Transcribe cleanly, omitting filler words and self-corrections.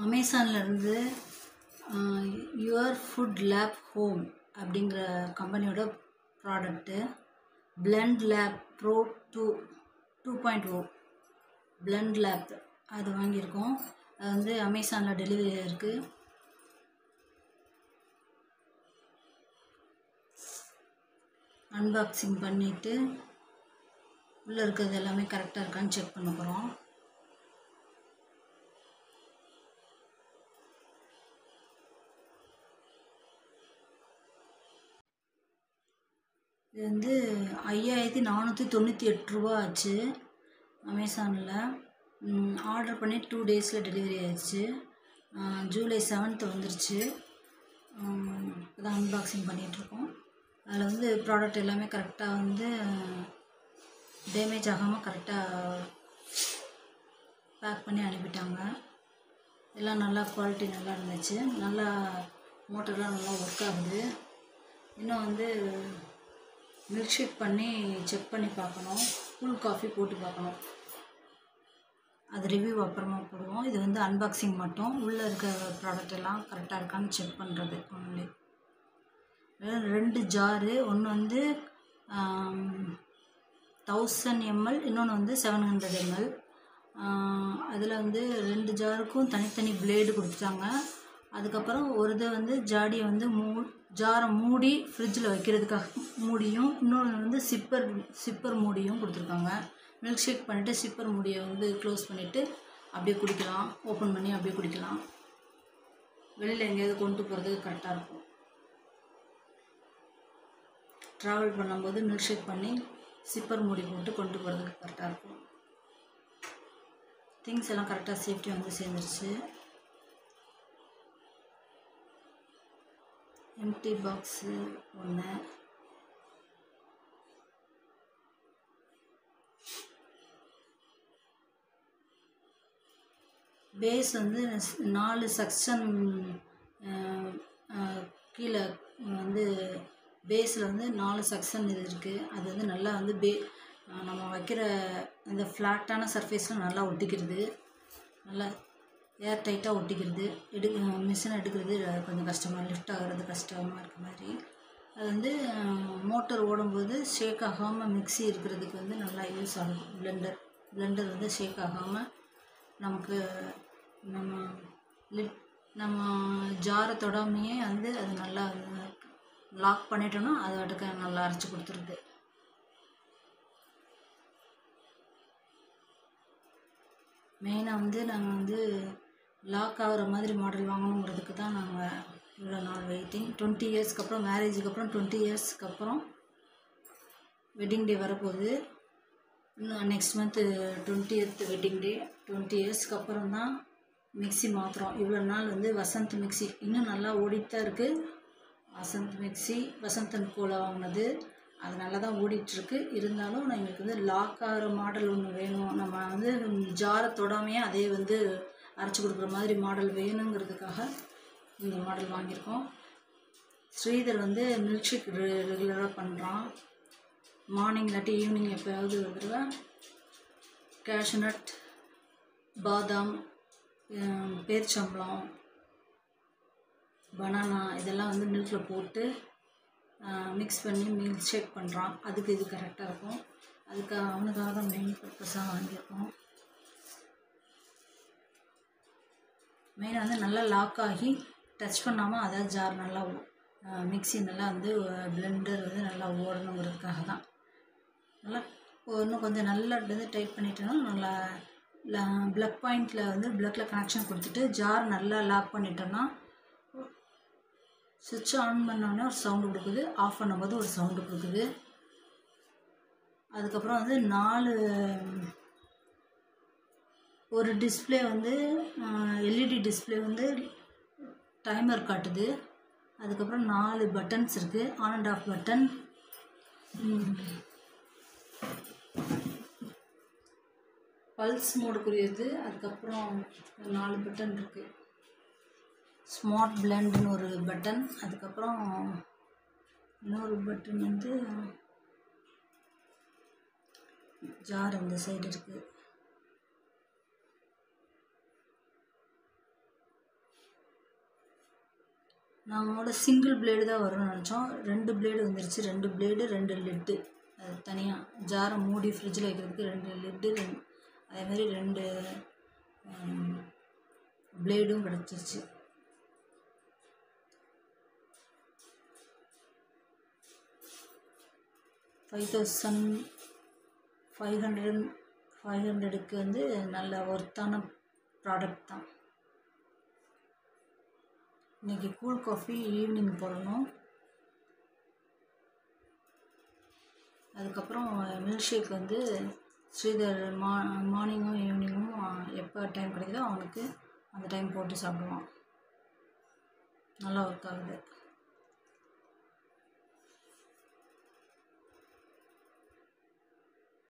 அமேசான்ல இருந்து your food lab home அப்படிங்கிற கம்பெனியோட product blend lab bro 2.0 blend lab அது வாங்கியிருக்கோம். அது வந்து அமேசானில் டெலிவரி ஆகிருக்கு. அன்பாக்சிங் பண்ணிவிட்டு உள்ளே இருக்கிறது எல்லாமே கரெக்டாக இருக்கான்னு செக் பண்ண போகிறோம். இது வந்து 5498 ரூபா ஆச்சு. அமேசானில் ஆர்டர் பண்ணி 2 டேஸில் டெலிவரி ஆயிடுச்சு. ஜூலை 7th வந்துருச்சு. இப்போதான் அன்பாக்சிங் பண்ணிகிட்ருக்கோம். அதில் வந்து ப்ராடக்ட் எல்லாமே கரெக்டாக வந்து டேமேஜ் ஆகாமல் கரெக்டாக பேக் பண்ணி அனுப்பிட்டாங்க. எல்லாம் நல்லா குவாலிட்டி நல்லா இருந்துச்சு. நல்லா மோட்டர்லாம் நல்லா ஒர்க் ஆகுது. இன்னும் வந்து மில்க் ஷேக் பண்ணி செக் பண்ணி பார்க்கணும். ஃபுல் காஃபி போட்டு பார்க்கணும். அது ரிவ்யூ அப்புறமா போடுவோம். இது வந்து அன்பாக்சிங் மட்டும். உள்ளே இருக்க ப்ராடக்ட் எல்லாம் கரெக்டாக இருக்கான்னு செக் பண்ணுறது ஒன்லி. 2 ஜாரு, ஒன்று வந்து 1000 ml, இன்னொன்று வந்து 700 ml. அதில் வந்து 2 ஜாருக்கும் தனித்தனி பிளேடு கொடுத்துட்டாங்க. அதுக்கப்புறம் ஒரு இதை வந்து ஜாடியை வந்து ஜாரை மூடி ஃப்ரிட்ஜில் வைக்கிறதுக்காக மூடியும், இன்னொன்று வந்து சிப்பர் மூடியும் கொடுத்துருக்காங்க. மில்க் ஷேக் பண்ணிவிட்டு சிப்பர் மூடியை வந்து க்ளோஸ் பண்ணிவிட்டு அப்படியே குடிக்கலாம். ஓப்பன் பண்ணி அப்படியே குடிக்கலாம். வெளியில் எங்கேயாவது கொண்டு போகிறதுக்கு கரெக்டாக இருக்கும். ட்ராவல் பண்ணும்போது மில்க் ஷேக் பண்ணி சிப்பர் மூடி போட்டு கொண்டு போகிறதுக்கு கரெக்டாக இருக்கும். திங்ஸ் எல்லாம் கரெக்டாக சேஃப்டி வந்து சேர்ந்துருச்சு. எம்டி பாக்ஸு ஒன்று, பேஸ் வந்து 4 செக்ஷன் கீழே வந்து பேஸில் வந்து 4 செக்ஷன் இது இருக்குது. அது வந்து நல்லா வந்து நம்ம வைக்கிற இந்த ஃப்ளாட்டான சர்ஃபேஸில் நல்லா ஒட்டிக்கிறது. நல்லா ஏர் டைட்டாக ஒட்டிக்கிறது. மிஷினை எடுக்கிறது கொஞ்சம் கஷ்டமாக, லிஃப்ட் ஆகிறது கஷ்டமாக இருக்க மாதிரி. அது வந்து மோட்டர் ஓடும்போது ஷேக் ஆகாமல் மிக்ஸி இருக்கிறதுக்கு வந்து நல்லா யூஸ் ஆகும். பிளெண்டர் வந்து ஷேக் ஆகாமல் நமக்கு நம்ம ஜாரை தொடாமையே வந்து அது நல்லா லாக் பண்ணிட்டோன்னா அது அடுக்க நல்லா அரைச்சி கொடுத்துருது. மெயினாக வந்து நாங்கள் வந்து லாக் ஆகிற மாதிரி மாடல் வாங்கணுங்கிறதுக்கு தான் நாங்கள் இவ்வளோ நாள் வெயிட்டிங். 20 இயர்ஸ்க்கு அப்புறம், மேரேஜுக்கு அப்புறம் 20 இயர்ஸ்க்கு அப்புறம் வெட்டிங் டே வரப்போகுது. இன்னும் next month 20th wedding day. 20 இயர்ஸ்க்கு அப்புறம் தான் மிக்ஸி மாற்றுறோம். இவ்வளோ நாள் வந்து வசந்த் மிக்ஸி இன்னும் நல்லா ஓடிட்டு தான் இருக்குது. வசந்த் மிக்ஸி வசந்த் அண்ட் கோல வாங்கினது, அது நல்லா தான் ஓடிட்டுருக்கு. இருந்தாலும் எங்களுக்கு வந்து லாக் ஆகிற மாடல் ஒன்று வேணும். நம்ம வந்து ஜாரை தொடாமையே அதே வந்து அரைச்சி கொடுக்குற மாதிரி மாடல் வேணுங்கிறதுக்காக இந்த மாடல் வாங்கியிருக்கோம். ஸ்ரீதர் வந்து மில்க் ஷேக் ரெகுலராக பண்ணுறான். மார்னிங் இல்லாட்டி ஈவினிங் எப்போயாவது ஒரு தடவை கேஷ்நட், பாதாம், பேரிச்சம்பழம், பனானா இதெல்லாம் வந்து மில்கில் போட்டு மிக்ஸ் பண்ணி மில்க் ஷேக் பண்ணுறான். அதுக்கு இது கரெக்டாக இருக்கும். அதுக்கு அவனுக்காக தான் மெயின் பர்பஸாக வாங்கியிருக்கோம். மெயினாக வந்து நல்லா லாக் ஆகி டச் பண்ணாமல், அதாவது ஜார் நல்லா மிக்ஸி நல்லா வந்து பிளெண்டர் வந்து நல்லா ஓடணுங்கிறதுக்காக தான். நல்லா இன்னும் கொஞ்சம் நல்லா வந்து டைட் பண்ணிட்டோன்னா நல்லா ப்ளக் பாயிண்டில் வந்து ப்ளக்கில் கனெக்ஷன் கொடுத்துட்டு ஜார் நல்லா லாக் பண்ணிட்டோன்னா சுவிட்ச் ஆன் பண்ணோடனே ஒரு சவுண்டு கொடுக்குது, ஆஃப் பண்ணும்போது ஒரு சவுண்டு கொடுக்குது. அதுக்கப்புறம் வந்து 4 ஒரு டிஸ்பிளே வந்து எல்இடி டிஸ்பிளே வந்து டைமர் காட்டுது. அதுக்கப்புறம் 4 பட்டன்ஸ் இருக்குது. On and off button, pulse மோடுக்குரியது. அதுக்கப்புறம் 4 பட்டன் இருக்குது. ஸ்மார்ட் பிளெண்டுன்னு ஒரு பட்டன். அதுக்கப்புறம் இன்னொரு பட்டன் வந்து ஜார் இந்த சைடு இருக்குது. நாங்களோட சிங்கிள் பிளேடு தான் வரும்னு நினச்சோம். 2 பிளேடு வந்துருச்சு. 2 பிளேடு 2 லிட்டு. அது தனியாக ஜாரை மூடி ஃப்ரிட்ஜில் வைக்கிறதுக்கு 2 லிட்டு, அதேமாதிரி 2 பிளேடும் கிடச்சிருச்சு. $5,500க்கு வந்து நல்ல ஒர்த்தான ப்ராடக்ட் தான். இன்றைக்கி கூல் காஃபி ஈவினிங் போடணும். அதுக்கப்புறம் மில்க் ஷேக் வந்து ஸ்ரீதர் மார்னிங்கும் ஈவினிங்கும் எப்போ டைம் கிடைக்குதோ அவனுக்கு அந்த டைம் போட்டு சாப்பிடுவான். நல்லா ஒர்க் ஆகுது.